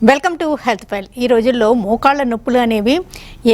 Welcome to health file. ఈ రోజుల్లో మోకాళ్ళ నొప్పులు అనేవి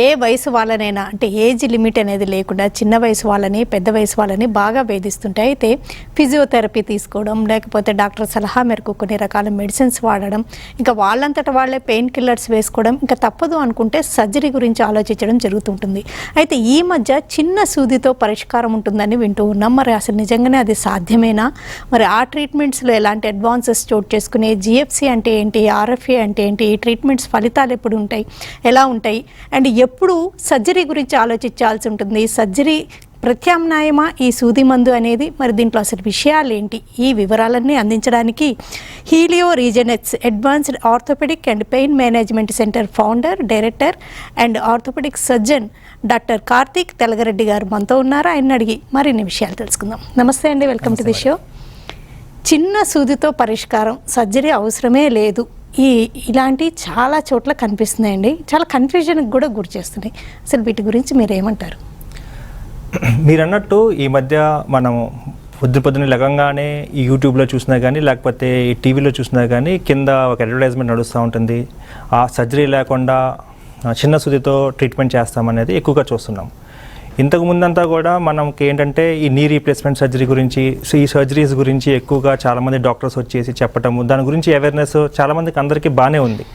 ఏ వయసు వాళ్ళనైనా అంటే ఏజ్ లిమిట్ అనేది లేకుండా చిన్న వయసు వాళ్ళని పెద్ద వయసు వాళ్ళని బాగా వేధిస్తుంటాయి. అయితే ఫిజియోథెరపీ తీసుకోవడం లేకపోతే డాక్టర్ సలహా మేరకు కొన్ని రకాల మెడిసిన్స్ వాడడం, ఇంకా వాళ్ళంతట వాళ్ళే పెయిన్ కిల్లర్స్ వేసుకోవడం, ఇంకా తప్పదు అనుకుంటే సర్జరీ గురించి ఆలోచించడం జరుగుతుంటుంది. అయితే ఈ మధ్య చిన్న సూదితో పరిష్కారం ఉంటుందని వింటూ ఉన్నాం. మరి అసలు నిజంగానే అది సాధ్యమేనా? మరి ఆ ట్రీట్మెంట్స్లో ఎలాంటి అడ్వాన్సెస్ చోటు చేసుకునే, జిఎఫ్సి అంటే ఏంటి, ఆర్ఎఫ్ఏ అంటే ఏంటి, ఈ ట్రీట్మెంట్స్ ఫలితాలు ఎప్పుడు ఉంటాయి, ఎలా ఉంటాయి, అండ్ ఎప్పుడు సర్జరీ గురించి ఆలోచించాల్సి ఉంటుంది, సర్జరీ ప్రత్యామ్నాయమా ఈ సూది మందు అనేది, మరి దీంట్లో అసలు విషయాలు ఏంటి, ఈ వివరాలన్నీ అందించడానికి Helio Regenex advanced orthopaedic and pain management centre founder, director and orthopaedic surgeon doctor Karthik Telagareddy గారు మనతో ఉన్నారు. ఆయన అడిగి మరిన్ని విషయాలు తెలుసుకుందాం. నమస్తే అండి, వెల్కమ్ టు ది షో. చిన్న సూదితో పరిష్కారం, సర్జరీ అవసరమే లేదు, ఇలాంటి చాలా చోట్ల కనిపిస్తున్నాయండి. చాలా కన్ఫ్యూజన్కి కూడా గురి చేస్తున్నాయి. అసలు వీటి గురించి మీరు ఏమంటారు? మీరు అన్నట్టు ఈ మధ్య మనము పొద్దున లెగంగానే ఈ యూట్యూబ్లో చూసినా కానీ లేకపోతే ఈ టీవీలో చూసినా కానీ కింద ఒక అడ్వర్టైజ్మెంట్ నడుస్తూ ఉంటుంది. ఆ సర్జరీ లేకుండా చిన్న సూదితో ట్రీట్మెంట్ చేస్తామనేది ఎక్కువగా చూస్తున్నాం. ఇంతకు ముందంతా కూడా మనకి ఏంటంటే ఈ నీ రీప్లేస్మెంట్ సర్జరీ గురించి, ఈ సర్జరీస్ గురించి ఎక్కువగా చాలామంది డాక్టర్స్ వచ్చేసి చెప్పటము, దాని గురించి అవేర్నెస్ చాలామందికి అందరికీ బాగానే ఉంది.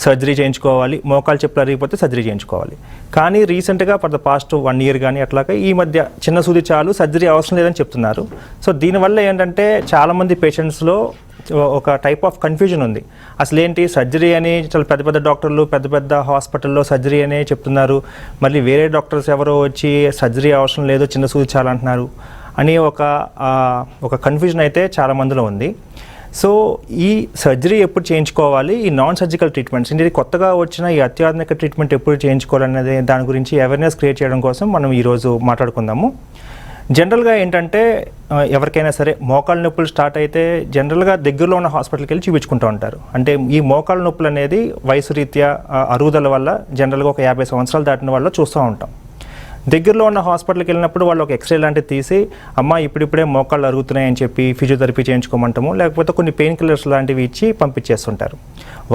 సర్జరీ చేయించుకోవాలి, మోకాలు చెప్పులు అరిగిపోతే సర్జరీ చేయించుకోవాలి. కానీ రీసెంట్గా ఫర్ ద పాస్ట్ 1 year కానీ అట్లాగా ఈ మధ్య చిన్న సూది చాలు, సర్జరీ అవసరం లేదని చెప్తున్నారు. సో దీనివల్ల ఏంటంటే చాలామంది పేషెంట్స్లో ఒక టైప్ ఆఫ్ కన్ఫ్యూజన్ ఉంది. అసలు ఏంటి సర్జరీ అని చాలా పెద్ద పెద్ద డాక్టర్లు పెద్ద పెద్ద హాస్పిటల్లో సర్జరీ అనే చెప్తున్నారు, మళ్ళీ వేరే డాక్టర్స్ ఎవరో వచ్చి సర్జరీ అవసరం లేదు చిన్న సూది చాలు అంటున్నారు అని ఒక కన్ఫ్యూజన్ అయితే చాలా మందిలో ఉంది. సో ఈ సర్జరీ ఎప్పుడు చేయించుకోవాలి, ఈ నాన్ సర్జికల్ ట్రీట్మెంట్స్ ఇది కొత్తగా వచ్చిన ఈ అత్యాధునిక ట్రీట్మెంట్ ఎప్పుడు చేయించుకోవాలనేది దాని గురించి అవేర్నెస్ క్రియేట్ చేయడం కోసం మనం ఈరోజు మాట్లాడుకుందాము. జనరల్గా ఏంటంటే ఎవరికైనా సరే మోకాళ్ళ నొప్పులు స్టార్ట్ అయితే జనరల్గా దగ్గరలో ఉన్న హాస్పిటల్కి వెళ్ళి చూపించుకుంటూ ఉంటారు. అంటే ఈ మోకాళ్ళ నొప్పులు అనేది వయసు రీత్యా అరుగుదల వల్ల జనరల్గా ఒక 50 సంవత్సరాలు దాటిన వాళ్ళు చూస్తూ ఉంటాం. దగ్గరలో ఉన్న హాస్పిటల్కి వెళ్ళినప్పుడు వాళ్ళు ఒక ఎక్స్రే లాంటివి తీసి అమ్మ ఇప్పుడిప్పుడే మోకాళ్ళు అరుగుతున్నాయని చెప్పి ఫిజియోథెరపీ చేయించుకోమంటాము, లేకపోతే కొన్ని పెయిన్ కిల్లర్స్ లాంటివి ఇచ్చి పంపించేస్తుంటారు.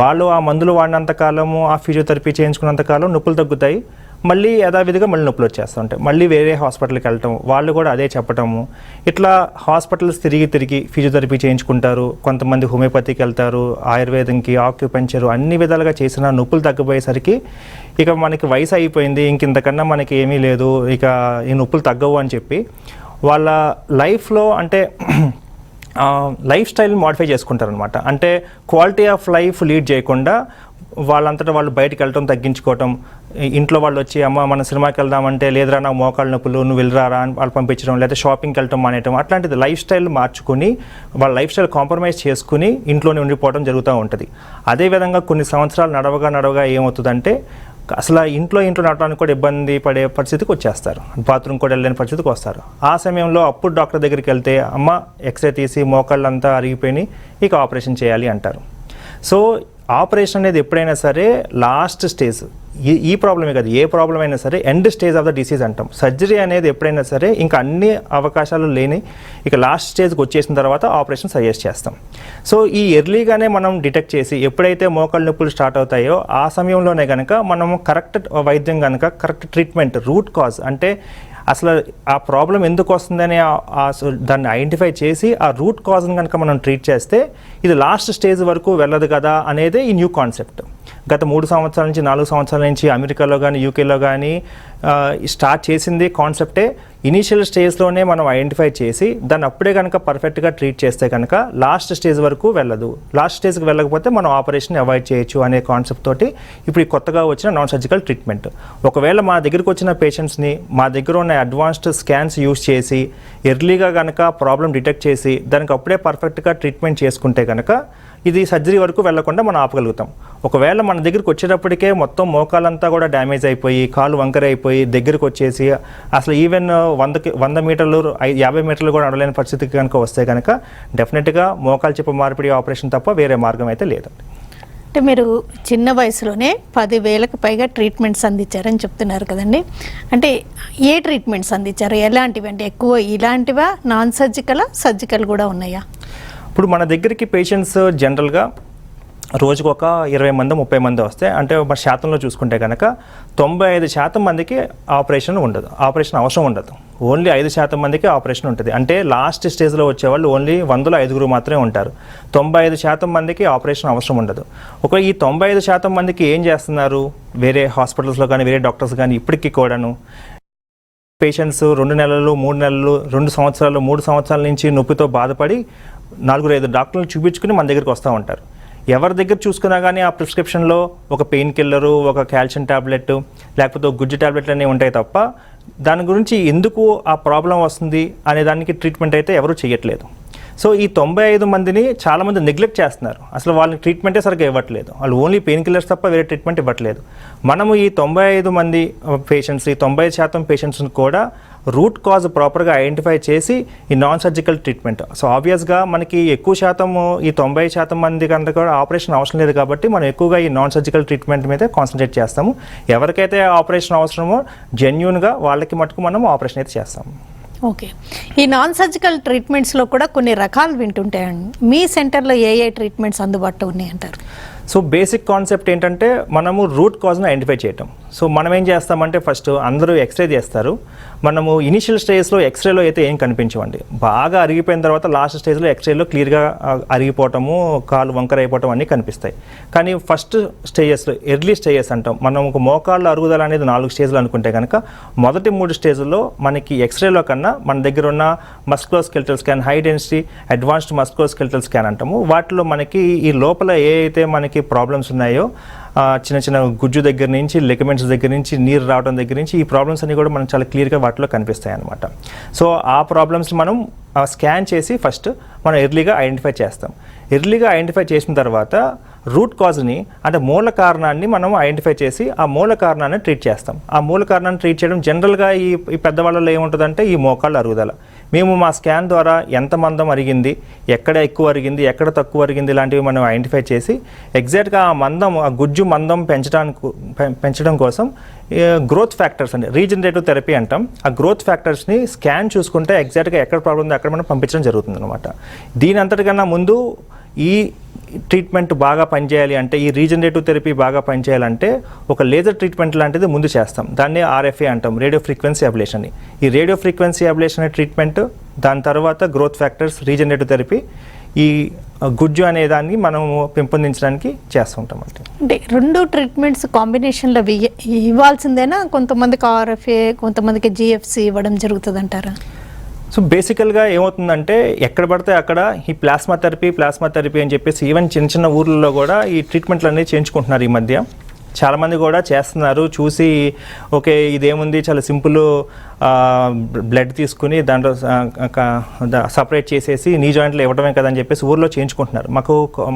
వాళ్ళు ఆ మందులు వాడినంతకాలము, ఆ ఫిజియోథెరపీ చేయించుకున్నంతకాలం నొప్పులు తగ్గుతాయి, మళ్ళీ యథావిధిగా మళ్ళీ నొప్పులు వచ్చేస్తూ ఉంటాయి. మళ్ళీ వేరే హాస్పిటల్కి వెళ్ళటం, వాళ్ళు కూడా అదే చెప్పటము, ఇట్లా హాస్పిటల్స్ తిరిగి ఫిజియోథెరపీ చేయించుకుంటారు. కొంతమంది హోమియోపతికి వెళ్తారు, ఆయుర్వేదంకి, ఆక్యుపెంచర్ అన్ని విధాలుగా చేసిన నొప్పులు తగ్గిపోయేసరికి ఇక మనకి వయసు అయిపోయింది, ఇంతకన్నా మనకి ఏమీ లేదు, ఇక ఈ నొప్పులు తగ్గవు అని చెప్పి వాళ్ళ లైఫ్లో అంటే లైఫ్ స్టైల్ మోడిఫై చేసుకుంటారనమాట. అంటే క్వాలిటీ ఆఫ్ లైఫ్ లీడ్ చేయకుండా వాళ్ళంతటా వాళ్ళు బయటకు వెళ్ళటం తగ్గించుకోవటం, ఇంట్లో వాళ్ళు వచ్చి అమ్మ మన సినిమాకి వెళ్దామంటే లేదురా నాకు మోకాళ్ళ నొప్పులు నువ్వు వెళ్ళరారా అని వాళ్ళు పంపించడం, లేదా షాపింగ్కి వెళ్ళటం మానేయటం, అట్లాంటిది లైఫ్ స్టైల్ మార్చుకుని వాళ్ళ లైఫ్ స్టైల్ కాంప్రమైజ్ చేసుకుని ఇంట్లోనే ఉండిపోవడం జరుగుతూ ఉంటుంది. అదేవిధంగా కొన్ని సంవత్సరాలు నడవగా ఏమవుతుందంటే అసలు ఇంట్లో నడవడానికి కూడా ఇబ్బంది పడే పరిస్థితికి వచ్చేస్తారు, బాత్రూమ్ కూడా వెళ్ళలేని పరిస్థితికి వస్తారు. ఆ సమయంలో అప్పుడు డాక్టర్ దగ్గరికి వెళ్తే అమ్మ ఎక్స్రే తీసి మోకాళ్ళంతా అరిగిపోయి ఇక ఆపరేషన్ చేయాలి అంటారు. సో ఆపరేషన్ అనేది ఎప్పుడైనా సరే లాస్ట్ స్టేజ్, ఈ ప్రాబ్లమే కాదు ఏ ప్రాబ్లం అయినా సరే end stage of the disease అంటాం. సర్జరీ అనేది ఎప్పుడైనా సరే ఇంకా అన్ని అవకాశాలు లేని ఇక లాస్ట్ స్టేజ్కి వచ్చేసిన తర్వాత ఆపరేషన్ సజెస్ట్ చేస్తాం. సో ఈ ఎర్లీగానే మనం డిటెక్ట్ చేసి ఎప్పుడైతే మోకాళ్ళ నొప్పులు స్టార్ట్ అవుతాయో ఆ సమయంలోనే కనుక మనము కరెక్ట్ వైద్యం కనుక కరెక్ట్ ట్రీట్మెంట్, రూట్ కాజ్ అంటే అసలు ఆ ప్రాబ్లం ఎందుకు వస్తుందని దాన్ని ఐడెంటిఫై చేసి ఆ రూట్ కాజ్ని కనుక మనం ట్రీట్ చేస్తే ఇది లాస్ట్ స్టేజ్ వరకు వెళ్ళదు కదా అనేది ఈ న్యూ కాన్సెప్ట్. గత 3 సంవత్సరాల నుంచి 4 సంవత్సరాల నుంచి అమెరికాలో కానీ యూకేలో కానీ స్టార్ట్ చేసింది కాన్సెప్టే. ఇనీషియల్ స్టేజ్లోనే మనం ఐడెంటిఫై చేసి దాన్ని అప్పుడే కనుక పర్ఫెక్ట్గా ట్రీట్ చేస్తే కనుక లాస్ట్ స్టేజ్ వరకు వెళ్ళదు, లాస్ట్ స్టేజ్కి వెళ్ళకపోతే మనం ఆపరేషన్ అవాయిడ్ చేయొచ్చు అనే కాన్సెప్ట్ తోటి ఇప్పుడు ఈ కొత్తగా వచ్చిన నాన్ సర్జికల్ ట్రీట్మెంట్. ఒకవేళ మా దగ్గరికి వచ్చిన పేషెంట్స్ని మా దగ్గర ఉన్న అడ్వాన్స్డ్ స్కాన్స్ యూస్ చేసి ఎర్లీగా కనుక ప్రాబ్లం డిటెక్ట్ చేసి దానికి అప్పుడే పర్ఫెక్ట్గా ట్రీట్మెంట్ చేసుకుంటే కనుక ఇది సర్జరీ వరకు వెళ్లకుండా మనం ఆపగలుగుతాం. ఒకవేళ మన దగ్గరికి వచ్చేటప్పటికే మొత్తం మోకాలంతా కూడా డ్యామేజ్ అయిపోయి కాలు వంకర అయిపోయి దగ్గరికి వచ్చేసి అసలు ఈవెన్ 100 మీటర్లు 50 మీటర్లు కూడా నడలేని పరిస్థితికి కనుక వస్తే కనుక డెఫినెట్గా మోకాలు చెప్పు మార్పిడి ఆపరేషన్ తప్ప వేరే మార్గం అయితే లేదండి. అంటే మీరు చిన్న వయసులోనే 10,000కి పైగా ట్రీట్మెంట్స్ అందించారని చెప్తున్నారు కదండి. అంటే ఏ ట్రీట్మెంట్స్ అందించారు, ఎలాంటివి? అంటే ఎక్కువ ఇలాంటివా, నాన్ సర్జికల్ కూడా ఉన్నాయా? ఇప్పుడు మన దగ్గరికి పేషెంట్స్ జనరల్గా రోజుకు ఒక 20 మంది 30 మంది వస్తే అంటే మన శాతంలో చూసుకుంటే కనుక 95% మందికి ఆపరేషన్ అవసరం ఉండదు. ఓన్లీ 5% మందికి ఆపరేషన్ ఉంటుంది. అంటే లాస్ట్ స్టేజ్లో వచ్చేవాళ్ళు ఓన్లీ 100లో 5 మాత్రమే ఉంటారు. 95% మందికి ఆపరేషన్ అవసరం ఉండదు. ఈ 95% మందికి ఏం చేస్తున్నారు, వేరే హాస్పిటల్స్లో కానీ వేరే డాక్టర్స్ కానీ ఇప్పటికీ కూడాను పేషెంట్స్ 2 నెలలు 3 నెలలు 2 సంవత్సరాలు 3 సంవత్సరాల నుంచి నొప్పితో బాధపడి 4-5 డాక్టర్లు చూపించుకుని మన దగ్గరికి వస్తూ ఉంటారు. ఎవరి దగ్గర చూసుకున్నా కానీ ఆ ప్రిస్క్రిప్షన్లో ఒక పెయిన్ కిల్లరు, ఒక కాల్షియం ట్యాబ్లెట్, లేకపోతే ఒక గుజ్జు ట్యాబ్లెట్లు అనేవి ఉంటాయి తప్ప దాని గురించి ఎందుకు ఆ ప్రాబ్లం వస్తుంది అనే దానికి ట్రీట్మెంట్ అయితే ఎవరు చేయట్లేదు. సో ఈ 95 మందిని చాలామంది నెగ్లెక్ట్ చేస్తున్నారు. అసలు వాళ్ళకి ట్రీట్మెంటే సరిగ్గా ఇవ్వట్లేదు. వాళ్ళు ఓన్లీ పెయిన్ కిల్లర్స్ తప్ప వేరే ట్రీట్మెంట్ ఇవ్వట్లేదు. మనము ఈ 95 మంది పేషెంట్స్, ఈ 90% పేషెంట్స్ని కూడా రూట్ కాజ్ ప్రాపర్గా ఐడెంటిఫై చేసి ఈ నాన్ సర్జికల్ ట్రీట్మెంట్. సో ఆబ్వియస్గా మనకి ఎక్కువ శాతం ఈ 90% మంది కనుక కూడా ఆపరేషన్ అవసరం లేదు కాబట్టి మనం ఎక్కువగా ఈ నాన్ సర్జికల్ ట్రీట్మెంట్ మీద కాన్సన్ట్రేట్ చేస్తాము. ఎవరికైతే ఆపరేషన్ అవసరమో జెన్యూన్గా వాళ్ళకి మటుకు మనం ఆపరేషన్ అయితే చేస్తాము. ఓకే, ఈ నాన్ సర్జికల్ ట్రీట్మెంట్స్లో కూడా కొన్ని రకాలు వింటుంటాయండి. మీ సెంటర్లో ఏ ట్రీట్మెంట్స్ అందుబాటులో ఉన్నాయంటారు? సో బేసిక్ కాన్సెప్ట్ ఏంటంటే మనము రూట్ కాజ్ను ఐడెంటిఫై చేయటం. సో మనం ఏం చేస్తామంటే ఫస్ట్ అందరూ ఎక్స్రే చేస్తారు. మనము ఇనిషియల్ స్టేజ్లో ఎక్స్రేలో అయితే ఏం కనిపించవండి. బాగా అరిగిపోయిన తర్వాత లాస్ట్ స్టేజ్లో ఎక్స్రేలో క్లియర్గా అరిగిపోవటము, కాలు వంకర అయిపోవటం అన్నీ కనిపిస్తాయి. కానీ ఫస్ట్ స్టేజెస్లో ఎర్లీ స్టేజెస్ అంటాం. మనం ఒక మోకాళ్ళ అరుగుదల అనేది 4 స్టేజ్లు అనుకుంటే కనుక మొదటి 3 స్టేజ్లో మనకి ఎక్స్రేలో కన్నా మన దగ్గర ఉన్న musculoskeletal scan, high density advanced musculoskeletal scan అంటాము. వాటిలో మనకి ఈ లోపల ఏ అయితే మనకి ప్రాబ్లమ్స్ ఉన్నాయో చిన్న చిన్న గుజ్జు దగ్గర నుంచి లిగమెంట్స్ దగ్గర నుంచి నీరు రావడం దగ్గర నుంచి ఈ ప్రాబ్లమ్స్ అన్ని కూడా మనం చాలా క్లియర్గా వాటిలో కనిపిస్తాయి అన్నమాట. సో ఆ ప్రాబ్లమ్స్ మనం స్కాన్ చేసి ఫస్ట్ మనం ఎర్లీగా ఐడెంటిఫై చేస్తాం. ఎర్లీగా ఐడెంటిఫై చేసిన తర్వాత రూట్ కాజ్ని అంటే మూల కారణాన్ని మనం ఐడెంటిఫై చేసి ఆ మూల కారణాన్ని ట్రీట్ చేస్తాం. ఆ మూల కారణాన్ని ట్రీట్ చేయడం జనరల్గా ఈ పెద్దవాళ్ళలో ఏముంటుందంటే ఈ మోకాళ్ళ అరుగుదల. మేము మా స్కాన్ ద్వారా ఎంత మందం అరిగింది, ఎక్కడ ఎక్కువ అరిగింది, ఎక్కడ తక్కువ అరిగింది ఇలాంటివి మనం ఐడెంటిఫై చేసి ఎగ్జాక్ట్గా ఆ గుజ్జు మందం పెంచడం కోసం గ్రోత్ ఫ్యాక్టర్స్ అంటే రీజనరేటివ్ థెరపీ అంటాం. ఆ గ్రోత్ ఫ్యాక్టర్స్ని స్కాన్ చూసుకుంటే ఎగ్జాక్ట్గా ఎక్కడ ప్రాబ్లం ఉందో అక్కడ మనం పంపించడం జరుగుతుంది అనమాట. దీని అంతటికన్నా ముందు ఈ ట్రీట్మెంట్ బాగా పనిచేయాలి అంటే, ఈ రీజనరేటివ్ థెరపీ బాగా పనిచేయాలంటే ఒక లేజర్ ట్రీట్మెంట్ లాంటిది ముందు చేస్తాం. దాన్ని RFA అంటాం, రేడియో ఫ్రీక్వెన్సీ అబ్లేషన్. ఈ రేడియో ఫ్రీక్వెన్సీ అబ్లేషన్ ట్రీట్మెంట్, దాని తర్వాత గ్రోత్ ఫ్యాక్టర్స్, రీజనరేటివ్ థెరపీ, ఈ గుజ్జు అనే దాన్ని మనం పెంపొందించడానికి చేస్తుంటాం. అంటే 2 ట్రీట్మెంట్స్ కాంబినేషన్లో ఇవ్వాల్సిందేనా? కొంతమందికి RFA, కొంతమందికి GFC ఇవ్వడం జరుగుతుంది అంటారా? సో బేసికల్గా ఏమవుతుందంటే ఎక్కడ పడితే అక్కడ ఈ ప్లాస్మా థెరపీ అని చెప్పేసి ఈవెన్ చిన్న చిన్న ఊర్లలో కూడా ఈ ట్రీట్మెంట్లు అనేవి చేయించుకుంటున్నారు. ఈ మధ్య చాలామంది కూడా చేస్తున్నారు. చూసి ఓకే ఇదేముంది చాలా సింపుల్, బ్లడ్ తీసుకుని దాంట్లో సపరేట్ చేసేసి నీ జాయింట్లో ఇవ్వడమే కదని చెప్పేసి ఊర్లో చేయించుకుంటున్నారు.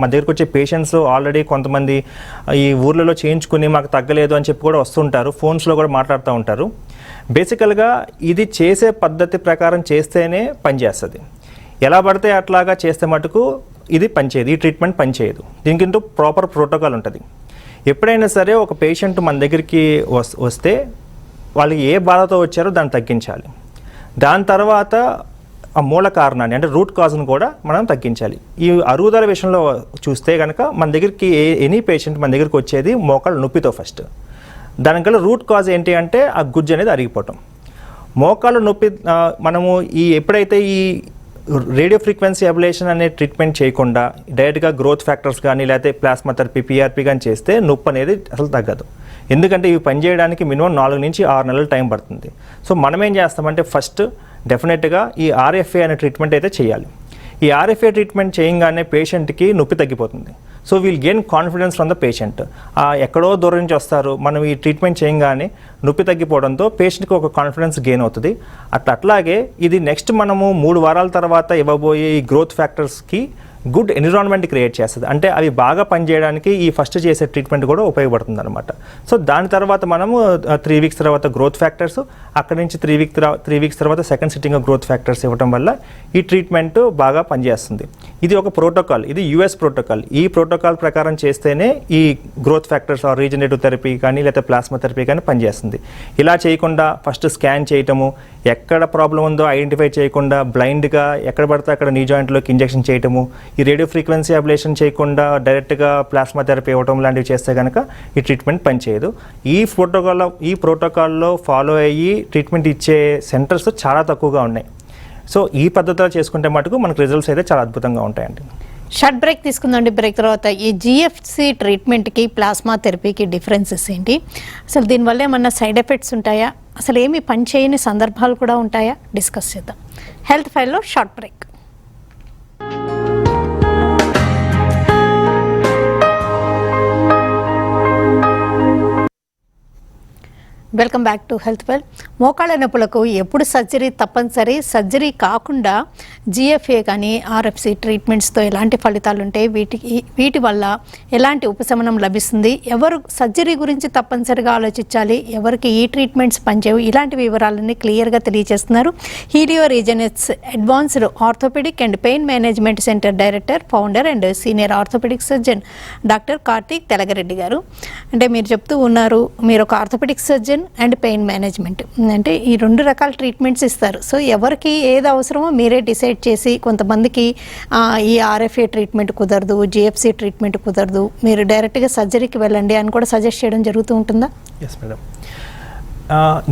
మా దగ్గరకు వచ్చే పేషెంట్స్ ఆల్రెడీ కొంతమంది ఈ ఊర్లలో చేయించుకుని మాకు తగ్గలేదు అని చెప్పి కూడా వస్తుంటారు. ఫోన్స్లో కూడా మాట్లాడుతూ ఉంటారు. బేసికల్గా ఇది చేసే పద్ధతి ప్రకారం చేస్తేనే పనిచేస్తుంది. ఎలా పడితే అట్లాగా చేస్తే మటుకు ఇది పనిచేయదు, ఈ ట్రీట్మెంట్ పనిచేయదు. దీనికంటూ ప్రాపర్ ప్రోటోకాల్ ఉంటుంది. ఎప్పుడైనా సరే ఒక పేషెంట్ మన దగ్గరికి వస్తే వాళ్ళకి ఏ బాధతో వచ్చారో దాన్ని తగ్గించాలి. దాని తర్వాత ఆ మూల కారణాన్ని అంటే రూట్ కాజ్ను కూడా మనం తగ్గించాలి. ఈ అరుగుదల విషయంలో చూస్తే కనుక మన దగ్గరికి ఎనీ పేషెంట్ మన దగ్గరికి వచ్చేది మోకాళ్ళ నొప్పితో ఫస్ట్. దానికల్లా రూట్ కాజ్ ఏంటి అంటే ఆ గుజ్జు అనేది అరిగిపోవటం. మోకాళ్ళ నొప్పి మనము ఎప్పుడైతే ఈ రేడియో ఫ్రీక్వెన్సీ అబ్లేషన్ అనే ట్రీట్మెంట్ చేయకుండా డైరెక్ట్గా గ్రోత్ ఫ్యాక్టర్స్ కానీ లేకపోతే ప్లాస్మా థెరపీ PRP కానీ చేస్తే నొప్పి అనేది అసలు తగ్గదు. ఎందుకంటే ఇవి పనిచేయడానికి మినిమం 4 నుంచి 6 నెలలు టైం పడుతుంది. సో మనం ఏం చేస్తామంటే ఫస్ట్ డెఫినెట్గా ఈ RFA అనే ట్రీట్మెంట్ అయితే చేయాలి. ఈ RFA ట్రీట్మెంట్ చేయగానే పేషెంట్కి నొప్పి తగ్గిపోతుంది. So we'll gain confidence from the patient. ఎక్కడో దూరం నుంచి వస్తారు, మనం ఈ ట్రీట్మెంట్ చేయగానే నొప్పి తగ్గిపోవడంతో పేషెంట్కి ఒక కాన్ఫిడెన్స్ గెయిన్ అవుతుంది. అట్లాగే ఇది నెక్స్ట్ మనము 3 వారాల తర్వాత ఇవ్వబోయే ఈ గ్రోత్ ఫ్యాక్టర్స్కి గుడ్ ఎన్విరాన్మెంట్ క్రియేట్ చేస్తుంది. అంటే అవి బాగా పనిచేయడానికి ఈ ఫస్ట్ చేసే ట్రీట్మెంట్ కూడా ఉపయోగపడుతుంది అనమాట. సో దాని తర్వాత మనము 3 వీక్స్ తర్వాత గ్రోత్ ఫ్యాక్టర్స్, అక్కడి నుంచి 3 వీక్స్ తర్వాత సెకండ్ సిట్టింగ్ గ్రోత్ ఫ్యాక్టర్స్ ఇవ్వడం వల్ల ఈ ట్రీట్మెంట్ బాగా పనిచేస్తుంది. ఇది ఒక ప్రోటోకాల్, ఇది US ప్రోటోకాల్. ఈ ప్రోటోకాల్ ప్రకారం చేస్తేనే ఈ growth factors or regenerative therapy కానీ లేకపోతే ప్లాస్మా థెరపీ కానీ పనిచేస్తుంది. ఇలా చేయకుండా ఫస్ట్ స్కాన్ చేయటము, ఎక్కడ ప్రాబ్లం ఉందో ఐడెంటిఫై చేయకుండా బ్లైండ్గా ఎక్కడ పడితే అక్కడ నీ జాయింట్లోకి ఇంజెక్షన్ చేయటము, ఈ రేడియో ఫ్రీక్వెన్సీ అబ్లేషన్ చేయకుండా డైరెక్ట్గా ప్లాస్మా థెరపీ ఇవ్వడం లాంటివి చేస్తే కనుక ఈ ట్రీట్మెంట్ పనిచేయదు. ఈ ప్రోటోకాల్లో ఫాలో అయ్యి ట్రీట్మెంట్ ఇచ్చే సెంటర్స్ చాలా తక్కువగా ఉన్నాయి. సో ఈ పద్ధతిలో చేసుకుంటే మటుకు మనకు రిజల్ట్స్ అయితే చాలా అద్భుతంగా ఉంటాయండి. Short break తీసుకుందండి. బ్రేక్ తర్వాత ఈ జిఎఫ్సి ట్రీట్మెంట్కి ప్లాస్మా థెరపీకి డిఫరెన్సెస్ ఏంటి, అసలు దీనివల్ల ఏమన్నా సైడ్ ఎఫెక్ట్స్ ఉంటాయా, అసలు ఏమి పనిచేయని సందర్భాలు కూడా ఉంటాయా, డిస్కస్ చేద్దాం. హెల్త్ ఫైల్లో short break. Welcome back to health well. మోకాళ్ళ నొప్పులకు ఎప్పుడు సర్జరీ తప్పనిసరి, సర్జరీ కాకుండా జిఎఫ్ఏ కానీ ఆర్ఎఫ్సి ట్రీట్మెంట్స్తో ఎలాంటి ఫలితాలు ఉంటాయి, వీటి వల్ల ఎలాంటి ఉపశమనం లభిస్తుంది, ఎవరు సర్జరీ గురించి తప్పనిసరిగా ఆలోచించాలి, ఎవరికి ఈ ట్రీట్మెంట్స్ పనిచేయవు, ఇలాంటి వివరాలన్నీ క్లియర్గా తెలియజేస్తున్నారు Helio Regenex advanced orthopaedic and pain management centre director, founder and senior orthopaedic surgeon doctor Karthik Telagareddy గారు. అంటే మీరు చెప్తూ ఉన్నారు, మీరు ఒక orthopaedic surgeon and pain management, అంటే ఈ 2 రకాల ట్రీట్మెంట్స్ ఇస్తారు. సో ఎవరికి ఏది అవసరమో మీరే డిసైడ్ చేసి, కొంతమందికి ఈ ఆర్ఎఫ్ఏ ట్రీట్మెంట్ కుదరదు, జిఎఫ్సి ట్రీట్మెంట్ కుదరదు, మీరు డైరెక్ట్గా సర్జరీకి వెళ్ళండి అని కూడా సజెస్ట్ చేయడం జరుగుతూ ఉంటుందా? Yes madam.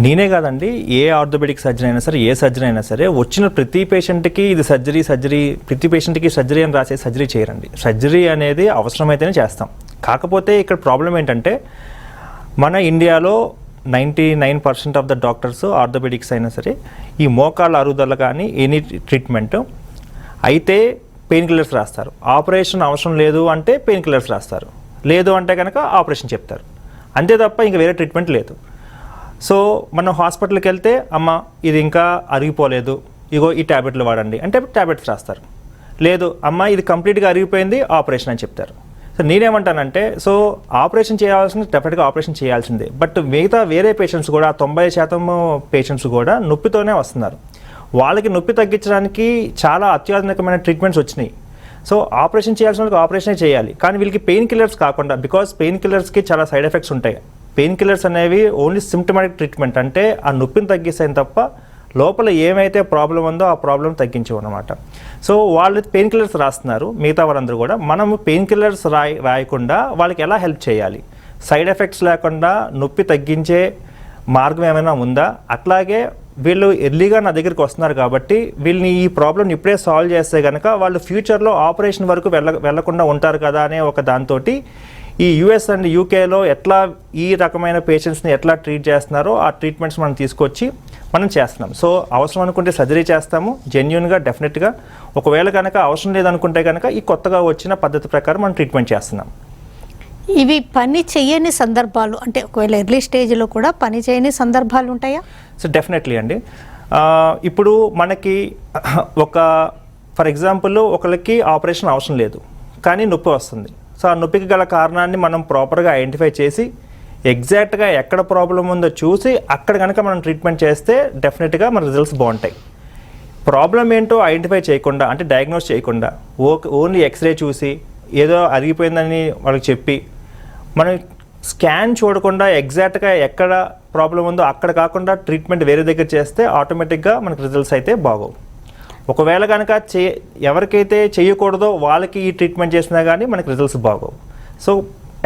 నేనే కాదండి, ఏ ఆర్థోపెడిక్ సర్జన్ అయినా సరే, ఏ సర్జన్ అయినా సరే, వచ్చిన ప్రతి పేషెంట్కి ఇది సర్జరీ ప్రతి పేషెంట్కి సర్జరీ అని రాసే సర్జరీ చేయరండి. సర్జరీ అనేది అవసరమైతేనే చేస్తాం. కాకపోతే ఇక్కడ ప్రాబ్లం ఏంటంటే, మన ఇండియాలో 99% ఆఫ్ ద డాక్టర్స్ ఆర్థోపెడిక్స్ అయినా సరే ఈ మోకాళ్ళ అరుగుదల కానీ ఎనీ ట్రీట్మెంట్ అయితే పెయిన్ కిల్లర్స్ రాస్తారు. ఆపరేషన్ అవసరం లేదు అంటే పెయిన్ కిల్లర్స్ రాస్తారు, లేదు అంటే కనుక ఆపరేషన్ చెప్తారు. అంతే తప్ప ఇంకా వేరే ట్రీట్మెంట్ లేదు. సో మనం హాస్పిటల్కి వెళ్తే, అమ్మ ఇది ఇంకా అరిగిపోలేదు, ఇగో ఈ ట్యాబ్లెట్లు వాడండి అంటే ట్యాబ్లెట్స్ రాస్తారు. లేదు, అమ్మ ఇది కంప్లీట్గా అరిగిపోయింది, ఆపరేషన్ అని చెప్తారు. సో నేనేమంటానంటే, సో ఆపరేషన్ చేయాల్సింది డెఫినెట్గా ఆపరేషన్ చేయాల్సిందే. బట్ మిగతా వేరే పేషెంట్స్ కూడా 90% పేషెంట్స్ కూడా నొప్పితోనే వస్తున్నారు. వాళ్ళకి నొప్పి తగ్గించడానికి చాలా అత్యాధునికమైన ట్రీట్మెంట్స్ వచ్చినాయి. సో ఆపరేషన్ చేయాల్సిన వాళ్ళకి ఆపరేషనే చేయాలి, కానీ వీళ్ళకి పెయిన్ కిల్లర్స్ కాకుండా, బికాస్ పెయిన్ కిల్లర్స్కి చాలా సైడ్ ఎఫెక్ట్స్ ఉంటాయి. పెయిన్ కిల్లర్స్ అనేవి ఓన్లీ సిమ్టమాటిక్ ట్రీట్మెంట్, అంటే ఆ నొప్పిని తగ్గిస్తాయి తప్ప లోపల ఏమైతే ప్రాబ్లం ఉందో ఆ ప్రాబ్లం తగ్గించవు అనమాట. సో వాళ్ళు పెయిన్ కిల్లర్స్ రాస్తున్నారు, మిగతా వారందరూ కూడా. మనం పెయిన్ కిల్లర్స్ రాయకుండా వాళ్ళకి ఎలా హెల్ప్ చేయాలి, సైడ్ ఎఫెక్ట్స్ లేకుండా నొప్పి తగ్గించే మార్గం ఏమైనా ఉందా, అట్లాగే వీళ్ళు ఎర్లీగా నా దగ్గరికి వస్తున్నారు కాబట్టి వీళ్ళని ఈ ప్రాబ్లమ్ని ఇప్పుడే సాల్వ్ చేస్తే కనుక వాళ్ళు ఫ్యూచర్లో ఆపరేషన్ వరకు వెళ్లకుండా ఉంటారు కదా అనే ఒక దాంతో ఈ యుఎస్ అండ్ యూకేలో ఎట్లా ఈ రకమైన పేషెంట్స్ని ఎట్లా ట్రీట్ చేస్తున్నారో ఆ ట్రీట్మెంట్స్ మనం తీసుకొచ్చి మనం చేస్తున్నాం. సో అవసరం అనుకుంటే సర్జరీ చేస్తాము జెన్యూన్గా, డెఫినెట్గా. ఒకవేళ కనుక అవసరం లేదనుకుంటే కనుక ఈ కొత్తగా వచ్చిన పద్ధతి ప్రకారం మనం ట్రీట్మెంట్ చేస్తున్నాం. ఇవి పని చేయని సందర్భాలు, అంటే ఒకవేళ ఎర్లీ స్టేజ్లో కూడా పని చేయని సందర్భాలు ఉంటాయా? సో డెఫినెట్లీ అండి. ఇప్పుడు మనకి ఫర్ ఎగ్జాంపుల్ ఒకరికి ఆపరేషన్ అవసరం లేదు కానీ నొప్పి వస్తుంది. సో ఆ నొప్పికి గల కారణాన్ని మనం ప్రాపర్గా ఐడెంటిఫై చేసి ఎగ్జాక్ట్గా ఎక్కడ ప్రాబ్లం ఉందో చూసి అక్కడ కనుక మనం ట్రీట్మెంట్ చేస్తే డెఫినెట్గా మన రిజల్ట్స్ బాగుంటాయి. ప్రాబ్లం ఏంటో ఐడెంటిఫై చేయకుండా, అంటే డయాగ్నోస్ చేయకుండా, ఓన్లీ ఎక్స్రే చూసి ఏదో అరిగిపోయిందని వాళ్ళకి చెప్పి మనం స్కాన్ చూడకుండా ఎగ్జాక్ట్గా ఎక్కడ ప్రాబ్లం ఉందో అక్కడ కాకుండా ట్రీట్మెంట్ వేరే దగ్గర చేస్తే ఆటోమేటిక్గా మనకు రిజల్ట్స్ అయితే బాగోవు. ఒకవేళ కనుక ఎవరికైతే చేయకూడదో వాళ్ళకి ఈ ట్రీట్మెంట్ చేసినా కానీ మనకి రిజల్ట్స్ బాగోవు. సో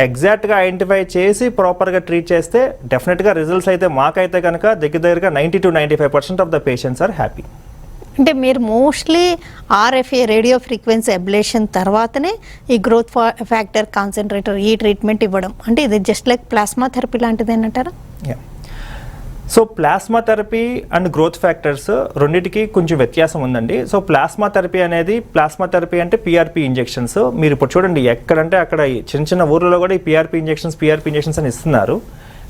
ఎగ్జాక్ట్గా ఐడెంటిఫై చేసి ప్రాపర్గా ట్రీట్ చేస్తే డెఫినెట్గా రిజల్ట్స్ అయితే మాకైతే కనుక దగ్గరగా 90 to 95% of the patients are happy. అంటే మీరు mostly RFA radio frequency ablation తర్వాతనే ఈ గ్రోత్ ఫ్యాక్టర్ కాన్సన్ట్రేటర్ ఈ ట్రీట్మెంట్ ఇవ్వడం, అంటే ఇది జస్ట్ లైక్ ప్లాస్మా థెరపీ లాంటిది అంటారా? So plasma therapy and growth factors రెండింటికి కొంచెం వ్యత్యాసం ఉందండి. సో ప్లాస్మా థెరపీ అంటే పిఆర్పి ఇంజెక్షన్స్. మీరు ఇప్పుడు చూడండి, ఎక్కడంటే అక్కడ చిన్న చిన్న ఊర్లలో కూడా ఈ పిఆర్పి ఇంజెక్షన్స్ అని ఇస్తున్నారు.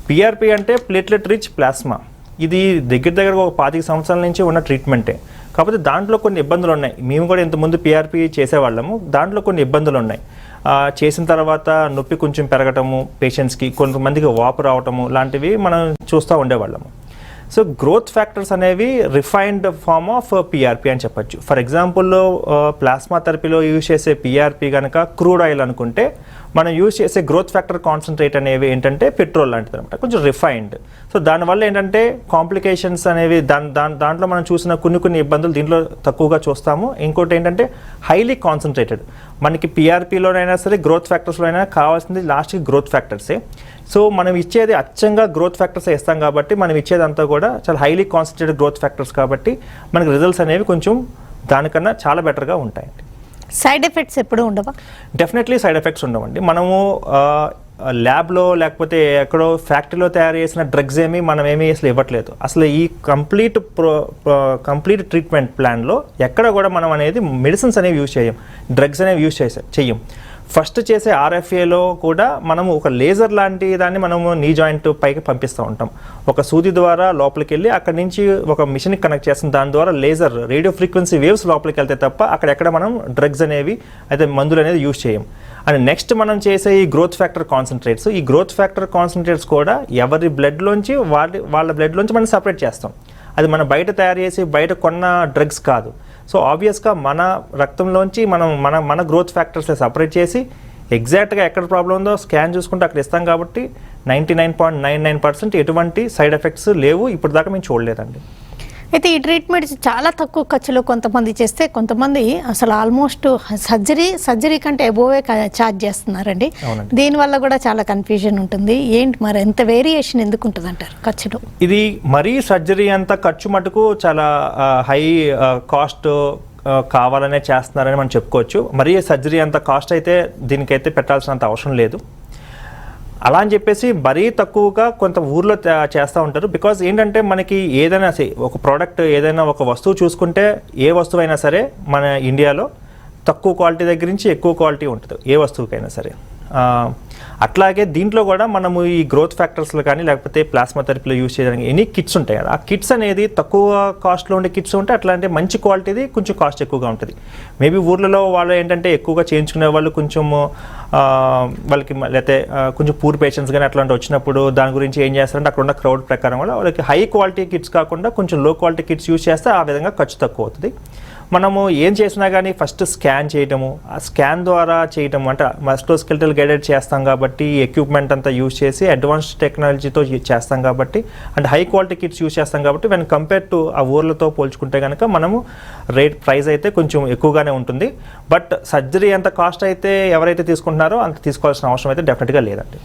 పిఆర్పి అంటే ప్లేట్లెట్ రిచ్ ప్లాస్మా. ఇది దగ్గర ఒక 25 సంవత్సరాల నుంచి ఉన్న ట్రీట్మెంటే. కాకపోతే దాంట్లో కొన్ని ఇబ్బందులు ఉన్నాయి. మేము కూడా ఇంతకుముందు పిఆర్పి చేసేవాళ్ళము, దాంట్లో కొన్ని ఇబ్బందులు ఉన్నాయి. చేసిన తర్వాత నొప్పి కొంచెం పెరగటము, పేషెంట్స్కి కొంతమందికి వాపు రావటము లాంటివి మనం చూస్తూ ఉండేవాళ్ళము. సో గ్రోత్ ఫ్యాక్టర్స్ అనేవి రిఫైన్డ్ ఫార్మ్ ఆఫ్ పిఆర్పి అని చెప్పచ్చు. ఫర్ ఎగ్జాంపుల్ ప్లాస్మా థెరపీలో యూజ్ చేసే పిఆర్పి కనుక క్రూడ్ ఆయిల్ అనుకుంటే మనం యూజ్ చేసే గ్రోత్ ఫ్యాక్టర్ కాన్సన్ట్రేట్ అనేవి ఏంటంటే పెట్రోల్ లాంటిది అనమాట, కొంచెం రిఫైన్డ్. సో దానివల్ల ఏంటంటే కాంప్లికేషన్స్ అనేవి దాంట్లో మనం చూసిన కొన్ని ఇబ్బందులు దీంట్లో తక్కువగా చూస్తాము. ఇంకోటి ఏంటంటే హైలీ కాన్సన్ట్రేటెడ్. మనకి పిఆర్పిలోనైనా సరే గ్రోత్ ఫ్యాక్టర్స్లో అయినా కావాల్సింది లాస్ట్కి గ్రోత్ ఫ్యాక్టర్సే. సో మనం ఇచ్చేది అచ్చంగా గ్రోత్ ఫ్యాక్టర్స్ ఇస్తాం కాబట్టి మనం ఇచ్చేదంతా కూడా చాలా హైలీ కాన్సన్ట్రేటెడ్ గ్రోత్ ఫ్యాక్టర్స్ కాబట్టి మనకి రిజల్ట్స్ అనేవి కొంచెం దానికన్నా చాలా బెటర్గా ఉంటాయండి. సైడ్ ఎఫెక్ట్స్ ఎప్పుడు ఉండవా? డెఫినెట్లీ సైడ్ ఎఫెక్ట్స్ ఉండవండి. మనము ల్యాబ్లో లేకపోతే ఎక్కడో ఫ్యాక్టరీలో తయారు చేసిన డ్రగ్స్ మనం ఏమీ అసలు ఇవ్వట్లేదు. అసలు ఈ కంప్లీట్ ట్రీట్మెంట్ ప్లాన్లో ఎక్కడ కూడా మనం అనేది మెడిసిన్స్ అనేవి యూజ్ చేయం, డ్రగ్స్ అనేవి యూజ్ చెయ్యం. ఫస్ట్ చేసే ఆర్ఎఫ్ఏలో కూడా మనము ఒక లేజర్ లాంటి దాన్ని మనము నీ జాయింట్ పైకి పంపిస్తూ ఉంటాం. ఒక సూది ద్వారా లోపలికి వెళ్ళి అక్కడి నుంచి ఒక మిషన్కి కనెక్ట్ చేస్తాం. దాని ద్వారా లేజర్ రేడియో ఫ్రీక్వెన్సీ వేవ్స్ లోపలికి వెళ్తే తప్ప అక్కడెక్కడ మనం డ్రగ్స్ అనేవి అయితే మందులు అనేది యూజ్ చేయం. అండ్ నెక్స్ట్ మనం చేసే ఈ గ్రోత్ ఫ్యాక్టర్ కాన్సన్ట్రేట్స్, ఈ గ్రోత్ ఫ్యాక్టర్ కాన్సన్ట్రేట్స్ కూడా ఎవరి బ్లడ్లోంచి వాళ్ళ బ్లడ్లోంచి మనం సపరేట్ చేస్తాం. అది మనం బయట తయారు చేసి బయట కొన్న డ్రగ్స్ కాదు. సో ఆబ్వియస్గా మన రక్తంలోంచి మన గ్రోత్ ఫ్యాక్టర్స్ సపరేట్ చేసి ఎగ్జాక్ట్గా ఎక్కడ ప్రాబ్లం ఉందో స్కాన్ చూసుకుంటే అక్కడ ఇస్తాం కాబట్టి 99.99% ఎటువంటి సైడ్ ఎఫెక్ట్స్ లేవు, ఇప్పుడు దాకా మేము చూడలేదండి. అయితే ఈ ట్రీట్మెంట్స్ చాలా తక్కువ ఖర్చులో కొంతమంది చేస్తే, కొంతమంది అసలు ఆల్మోస్ట్ సర్జరీ కంటే అబోవే ఛార్జ్ చేస్తున్నారండి. దీనివల్ల కూడా చాలా కన్ఫ్యూజన్ ఉంటుంది. ఏంటి మరి ఎంత వేరియేషన్ ఎందుకు ఉంటుంది అంటారు ఖర్చులో? ఇది మరీ సర్జరీ అంత ఖర్చు మటుకు చాలా హై కాస్ట్ కావాలనే చేస్తున్నారని మనం చెప్పుకోవచ్చు. మరీ సర్జరీ అంత కాస్ట్ అయితే దీనికైతే పెట్టాల్సినంత అవసరం లేదు. అలా అని చెప్పేసి మరీ తక్కువగా కొంత ఊర్లో చేస్తూ ఉంటారు. బికాజ్ ఏంటంటే మనకి ఏదైనా ఒక ప్రోడక్ట్ ఏదైనా ఒక వస్తువు చూసుకుంటే ఏ వస్తువు అయినా సరే మన ఇండియాలో తక్కువ క్వాలిటీ దగ్గర నుంచి ఎక్కువ క్వాలిటీ ఉంటుంది ఏ వస్తువుకైనా సరే. అట్లాగే దీంట్లో కూడా మనము ఈ గ్రోత్ ఫ్యాక్టర్స్లో కానీ లేకపోతే ప్లాస్మా థెరపీలో యూజ్ చేయడానికి ఎన్ని కిట్స్ ఉంటాయి కదా, ఆ కిట్స్ అనేది తక్కువ కాస్ట్లో ఉండే కిట్స్ ఉంటే అట్లాంటి మంచి క్వాలిటీది కొంచెం కాస్ట్ ఎక్కువగా ఉంటుంది. మేబీ ఊర్లలో వాళ్ళు ఏంటంటే ఎక్కువగా చేయించుకునే వాళ్ళు కొంచెం వాళ్ళకి లేకపోతే కొంచెం పూర్ పేషెంట్స్ కానీ అట్లాంటి వచ్చినప్పుడు దాని గురించి ఏం చేస్తారంటే అక్కడ ఉన్న క్రౌడ్ ప్రకారం వల్ల వాళ్ళకి హై క్వాలిటీ కిట్స్ కాకుండా కొంచెం లో క్వాలిటీ కిట్స్ యూజ్ చేస్తే ఆ విధంగా ఖర్చు తక్కువ అవుతుంది. మనము ఏం చేసినా కానీ ఫస్ట్ స్కాన్ చేయటము, ఆ స్కాన్ ద్వారా చేయటము అంటే మస్క్రోస్కెలిటల్ గైడెడ్ చేస్తాం కాబట్టి ఎక్విప్మెంట్ అంతా యూజ్ చేసి అడ్వాన్స్డ్ టెక్నాలజీతో చేస్తాం కాబట్టి and high quality kits use చేస్తాం కాబట్టి వెన్ కంపేర్ టు ఆ ఊర్లతో పోల్చుకుంటే కనుక మనము ప్రైస్ అయితే కొంచెం ఎక్కువగానే ఉంటుంది. బట్ సర్జరీ ఎంత కాస్ట్ అయితే ఎవరైతే తీసుకుంటున్నారో అంత తీసుకోవాల్సిన అవసరం అయితే డెఫినెట్గా లేదండి.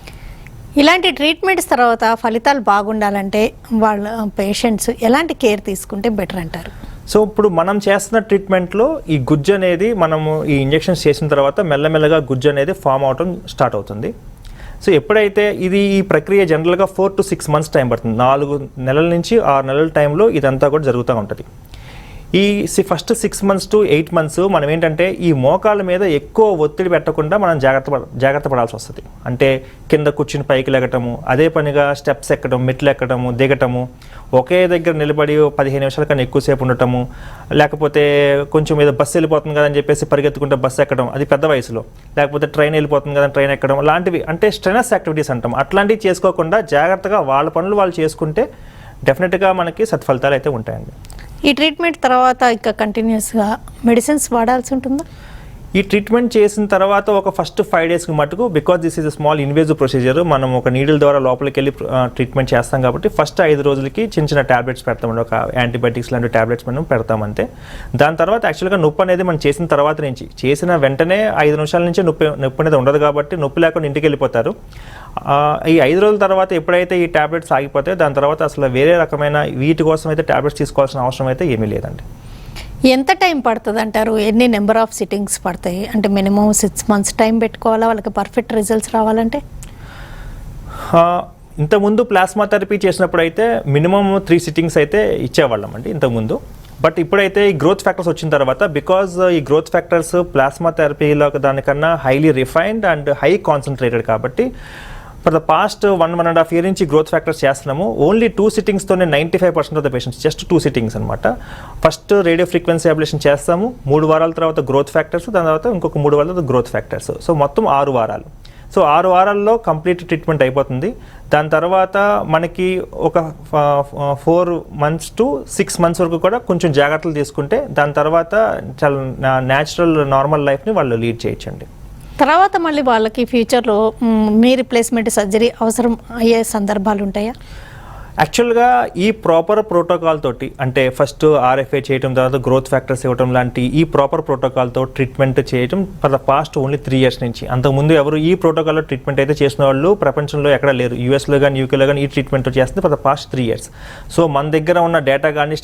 ఇలాంటి ట్రీట్మెంట్స్ తర్వాత ఫలితాలు బాగుండాలంటే వాళ్ళ పేషెంట్స్ ఎలాంటి కేర్ తీసుకుంటే బెటర్ అంటారు? సో ఇప్పుడు మనం చేస్తున్న ట్రీట్మెంట్లో ఈ గుజ్జు అనేది మనము ఈ ఇంజెక్షన్స్ చేసిన తర్వాత మెల్లమెల్లగా గుజ్జు అనేది ఫామ్ అవటం స్టార్ట్ అవుతుంది. సో ఎప్పుడైతే ఈ ప్రక్రియ జనరల్గా 4 to 6 months టైం పడుతుంది. 4 నెలల నుంచి 6 నెలల టైంలో ఇదంతా కూడా జరుగుతూ ఉంటుంది. ఈ ఫస్ట్ 6 months to 8 months మనం ఏంటంటే ఈ మోకాళ్ళ మీద ఎక్కువ ఒత్తిడి పెట్టకుండా మనం జాగ్రత్త పడాల్సి వస్తుంది. అంటే కింద కూర్చుని పైకి లెగటము, అదే పనిగా స్టెప్స్ ఎక్కడం, మెట్లు ఎక్కడము, దిగటము, ఒకే దగ్గర నిలబడి 15 నిమిషాల కన్నా ఎక్కువసేపు ఉండటము, లేకపోతే కొంచెం ఏదో బస్సు వెళ్ళిపోతుంది కదని చెప్పేసి పరిగెత్తుకుంటే బస్సు ఎక్కడం, అది పెద్ద వయసులో, లేకపోతే ట్రైన్ వెళ్ళిపోతుంది కదా ట్రైన్ ఎక్కడం, లాంటివి అంటే స్ట్రెనస్ యాక్టివిటీస్ అంటాం. అట్లాంటివి చేసుకోకుండా జాగ్రత్తగా వాళ్ళ పనులు వాళ్ళు చేసుకుంటే డెఫినెట్గా మనకి సత్ఫలితాలు అయితే ఉంటాయండి. ఈ ట్రీట్మెంట్ తర్వాత ఇంకా కంటిన్యూస్గా మెడిసిన్స్ వాడాల్సి ఉంటుందా? ఈ ట్రీట్మెంట్ చేసిన తర్వాత ఒక ఫస్ట్ 5 daysకి మటుకు, because this is a small invasive procedure, మనం ఒక నీడిల్ ద్వారా లోపలికి వెళ్ళి ట్రీట్మెంట్ చేస్తాం కాబట్టి ఫస్ట్ 5 రోజులకి చిన్న ట్యాబ్లెట్స్ పెడతామండి, ఒక యాంటీబయాటిక్స్ లాంటి ట్యాబ్లెట్స్ మనం పెడతామంతే. దాని తర్వాత యాక్చువల్గా నొప్పి అనేది మనం చేసిన తర్వాత నుంచి, చేసిన వెంటనే 5 నిమిషాల నుంచి నొప్పి అనేది ఉండదు కాబట్టి నొప్పి లేకుండా ఇంటికి వెళ్ళిపోతారు. ఈ 5 రోజుల తర్వాత ఎప్పుడైతే ఈ ట్యాబ్లెట్స్ ఆగిపోతాయో దాని తర్వాత అసలు వేరే రకమైన వీటి కోసం అయితే ట్యాబ్లెట్స్ తీసుకోవాల్సిన అవసరం అయితే ఏమీ లేదండి. ఎంత టైం పడుతుంది అంటారు? ఎన్ని నెంబర్ ఆఫ్ సిట్టింగ్స్ పడతాయి? అంటే మినిమం 6 months టైం పెట్టుకోవాలా వాళ్ళకి పర్ఫెక్ట్ రిజల్ట్స్ రావాలంటే? ఇంతకుముందు ప్లాస్మా థెరపీ చేసినప్పుడు అయితే మినిమం 3 sittings అయితే ఇచ్చేవాళ్ళం అండి ఇంతకుముందు. బట్ ఇప్పుడైతే ఈ గ్రోత్ ఫ్యాక్టర్స్ వచ్చిన తర్వాత, బికాజ్ ఈ గ్రోత్ ఫ్యాక్టర్స్ ప్లాస్మా థెరపీలో దానికన్నా highly refined and high concentrated కాబట్టి ఫర్ ద పాస్ట్ 1.5 years నుంచి గ్రోత్ ఫ్యాక్టర్స్ చేస్తున్నాము. Only 2 sittings-తోనే 95% of the patients, just 2 sittings అనమాట. ఫస్ట్ రేడియో ఫ్రీక్వెన్సీ అబ్లేషన్ చేస్తాము, 3 వారాల తర్వాత గ్రోత్ ఫ్యాక్టర్స్, దాని తర్వాత ఇంకొక 3 వారాల తర్వాత గ్రోత్ ఫ్యాక్టర్స్. సో మొత్తం 6 వారాలు. సో 6 వారాల్లో కంప్లీట్ ట్రీట్మెంట్ అయిపోతుంది. దాని తర్వాత మనకి ఒక 4 months to 6 months వరకు కూడా కొంచెం జాగ్రత్తలు తీసుకుంటే దాని తర్వాత చాలా న్యాచురల్ నార్మల్ లైఫ్ని వాళ్ళు లీడ్ చేయొచ్చండి. తర్వాత మళ్ళీ వాళ్ళకి ఫ్యూచర్లో మీ రిప్లేస్మెంట్ సర్జరీ అవసరం అయ్యే సందర్భాలు ఉంటాయా? యాక్చువల్గా ఈ ప్రాపర్ ప్రోటోకాల్ తోటి, అంటే ఫస్ట్ ఆర్ఎఫ్ఏ చేయడం, తర్వాత గ్రోత్ ఫ్యాక్టర్స్ ఇవ్వడం లాంటి ఈ ప్రాపర్ ప్రోటోకాల్తో ట్రీట్మెంట్ చేయడం for the past only 3 years నుంచి. అంతకుముందు ఎవరు ఈ ప్రోటోకాల్లో ట్రీట్మెంట్ అయితే చేసిన వాళ్ళు ప్రపంచంలో ఎక్కడ లేరు. యూఎస్లో కానీ యూకేలో కానీ ఈ ట్రీట్మెంట్ చేస్తుంది for the past 3 years. So మన దగ్గర ఉన్న డేటా కానీ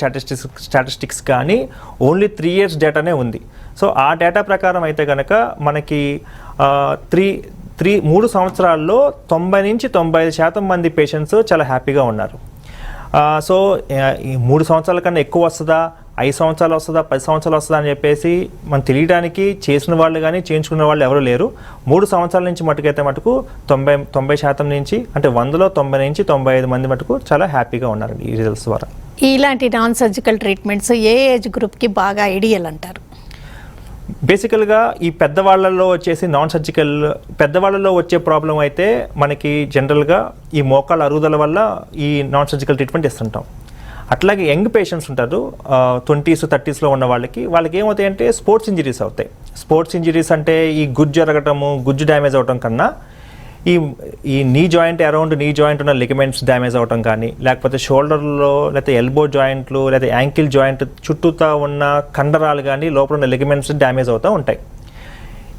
స్టాటిస్టిక్స్ కానీ ఓన్లీ 3 years డేటానే ఉంది. సో ఆ డేటా ప్రకారం అయితే కనుక మనకి 3 సంవత్సరాల్లో 90 నుంచి 95% మంది పేషెంట్స్ చాలా హ్యాపీగా ఉన్నారు. సో ఈ 3 సంవత్సరాల కన్నా ఎక్కువ వస్తుందా, 5 సంవత్సరాలు వస్తుందా, 10 సంవత్సరాలు వస్తుందా అని చెప్పేసి మనం తెలియడానికి చేసిన వాళ్ళు కానీ చేయించుకున్న వాళ్ళు ఎవరు లేరు. 3 సంవత్సరాల నుంచి మటుకైతే మటుకు 90% నుంచి, అంటే 100లో 90 నుంచి 95 మంది మటుకు చాలా హ్యాపీగా ఉన్నారు ఈ రిజల్ట్స్ ద్వారా. ఇలాంటి నాన్ సర్జికల్ ట్రీట్మెంట్స్ ఏ ఏజ్ గ్రూప్కి బాగా ఐడియల్ అంటారు? బేసికల్గా ఈ పెద్దవాళ్ళల్లో వచ్చేసి నాన్ సర్జికల్, పెద్దవాళ్ళలో వచ్చే ప్రాబ్లం అయితే మనకి జనరల్గా ఈ మోకాళ్ళ అరుగుదల వల్ల ఈ నాన్ సర్జికల్ ట్రీట్మెంట్ ఇస్తుంటాం. అట్లాగే యంగ్ పేషెంట్స్ ఉంటారు 20s 30sలో ఉన్న వాళ్ళకి ఏమవుతాయంటే స్పోర్ట్స్ ఇంజరీస్ అవుతాయి. స్పోర్ట్స్ ఇంజరీస్ అంటే ఈ గుజ్జు ఎరగటము, గుజ్జు డ్యామేజ్ అవటం కన్నా ఈ knee joint, around knee joint ఉన్న లిగమెంట్స్ డ్యామేజ్ అవటం కానీ, లేకపోతే షోల్డర్లో, లేకపోతే ఎల్బో జాయింట్లు, లేకపోతే యాంకిల్ జాయింట్ చుట్టూతా ఉన్న కండరాలు కానీ లోపల ఉన్న లిగమెంట్స్ డ్యామేజ్ అవుతూ ఉంటాయి.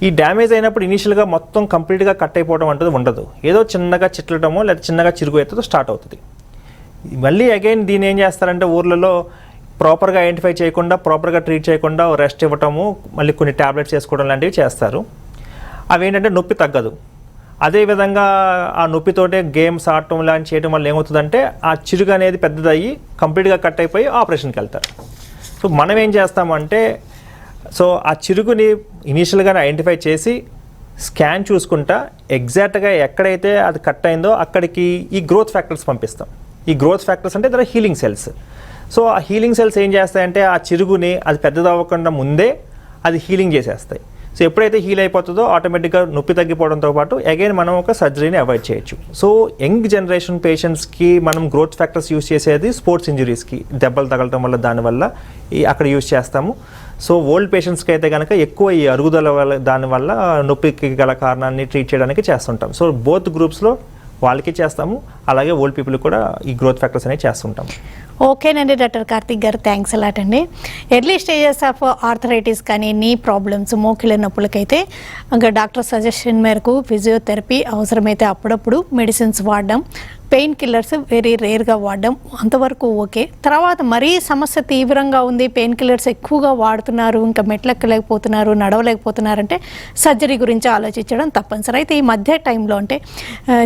ఈ డ్యామేజ్ అయినప్పుడు ఇనీషియల్గా మొత్తం కంప్లీట్గా కట్ అయిపోవడం అంటది ఉండదు. ఏదో చిన్నగా చిట్లటమో లేదా చిన్నగా చిరుగు ఎత్తుతో స్టార్ట్ అవుతుంది. మళ్ళీ అగైన్ దీన్ని ఏం చేస్తారంటే ఊర్లలో ప్రాపర్గా ఐడెంటిఫై చేయకుండా, ప్రాపర్గా ట్రీట్ చేయకుండా రెస్ట్ ఇవ్వటము, మళ్ళీ కొన్ని ట్యాబ్లెట్స్ వేసుకోవడం లాంటివి చేస్తారు. అవి ఏంటంటే నొప్పి తగ్గదు. అదేవిధంగా ఆ నొప్పితోటే గేమ్స్ ఆడటం లాంటి చేయడం వల్ల ఏమవుతుందంటే ఆ చిరుగు అనేది పెద్దదయ్యి కంప్లీట్గా కట్ అయిపోయి ఆపరేషన్కి వెళ్తారు. సో మనం ఏం చేస్తామంటే, సో ఆ చిరుగుని ఇనీషియల్గానే ఐడెంటిఫై చేసి స్కాన్ చూసుకుంటా ఎగ్జాక్ట్గా ఎక్కడైతే అది కట్ అయిందో అక్కడికి ఈ గ్రోత్ ఫ్యాక్టర్స్ పంపిస్తాం. ఈ గ్రోత్ ఫ్యాక్టర్స్ అంటే ఇతర హీలింగ్ సెల్స్. సో ఆ హీలింగ్ సెల్స్ ఏం చేస్తాయంటే ఆ చిరుగుని అది పెద్దదవ్వకుండా ముందే అది హీలింగ్ చేసేస్తాయి. సో ఎప్పుడైతే హీల్ అయిపోతుందో ఆటోమేటిక్గా నొప్పి తగ్గిపోవడంతో పాటు అగైన్ మనం ఒక సర్జరీని అవాయిడ్ చేయొచ్చు. సో యంగ్ జనరేషన్ పేషెంట్స్కి మనం గ్రోత్ ఫ్యాక్టర్స్ యూస్ చేసేది స్పోర్ట్స్ ఇంజరీస్కి, దెబ్బలు తగలటం వల్ల దానివల్ల అక్కడ యూస్ చేస్తాము. సో ఓల్డ్ పేషెంట్స్కి అయితే కనుక ఎక్కువ ఈ అరుగుదల వల్ల దానివల్ల నొప్పికి గల కారణాన్ని ట్రీట్ చేయడానికి చేస్తుంటాం. సో బోత్ గ్రూప్స్లో వాళ్ళకి చేస్తాము, అలాగే ఓల్డ్ పీపుల్ కూడా ఈ గ్రోత్ ఫ్యాక్టర్స్ అనేవి చేస్తుంటాము. ఓకేనండి డాక్టర్ కార్తిక్ గారు, థ్యాంక్స్ అలాట్ అండి. ఎర్లీ స్టేజెస్ ఆఫ్ ఆర్థరైటిస్ కానీ నీ ప్రాబ్లమ్స్, మోకిళ్ళ నొప్పులకైతే ఇంకా డాక్టర్ సజెషన్ మేరకు ఫిజియోథెరపీ, అవసరమైతే అప్పుడప్పుడు మెడిసిన్స్ వాడడం, పెయిన్ కిల్లర్స్ వెరీ రేర్గా వాడడం అంతవరకు ఓకే. తర్వాత మరీ సమస్య తీవ్రంగా ఉంది, పెయిన్ కిల్లర్స్ ఎక్కువగా వాడుతున్నారు, ఇంకా మెట్లెక్కలేకపోతున్నారు, నడవలేకపోతున్నారంటే సర్జరీ గురించి ఆలోచించడం తప్పనిసరి. అయితే ఈ మధ్య టైంలో అంటే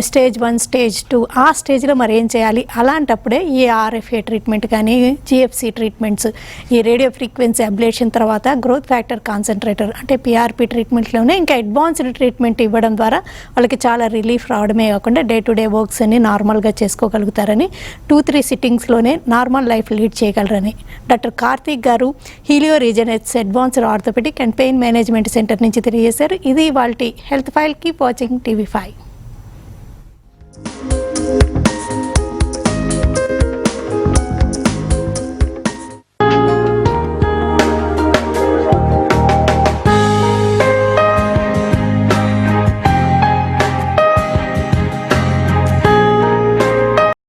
స్టేజ్ 1, స్టేజ్ 2 ఆ స్టేజ్లో మరి ఏం చేయాలి? అలాంటప్పుడే ఈ ఆర్ఎఫ్ఏ ట్రీట్మెంట్ కానీ, జిఎఫ్సి ట్రీట్మెంట్స్, ఈ రేడియో ఫ్రీక్వెన్సీ అబ్లేషన్ తర్వాత గ్రోత్ ఫ్యాక్టర్ కాన్సన్ట్రేటర్ అంటే పిఆర్పి ట్రీట్మెంట్లోనే ఇంకా అడ్వాన్స్డ్ ట్రీట్మెంట్ ఇవ్వడం ద్వారా వాళ్ళకి చాలా రిలీఫ్ రావడమే కాకుండా డే టు డే వర్క్స్ అన్ని నార్మల్గా చేసుకోగలుగుతారని, 2-3 సిట్టింగ్స్లోనే నార్మల్ లైఫ్ లీడ్ చేయగలరని డాక్టర్ కార్తిక్ గారు Helio Regenex advanced orthopaedic and pain management centre నుంచి తెలియజేశారు. ఇది వాళ్ళ health file. Keep watching TV5.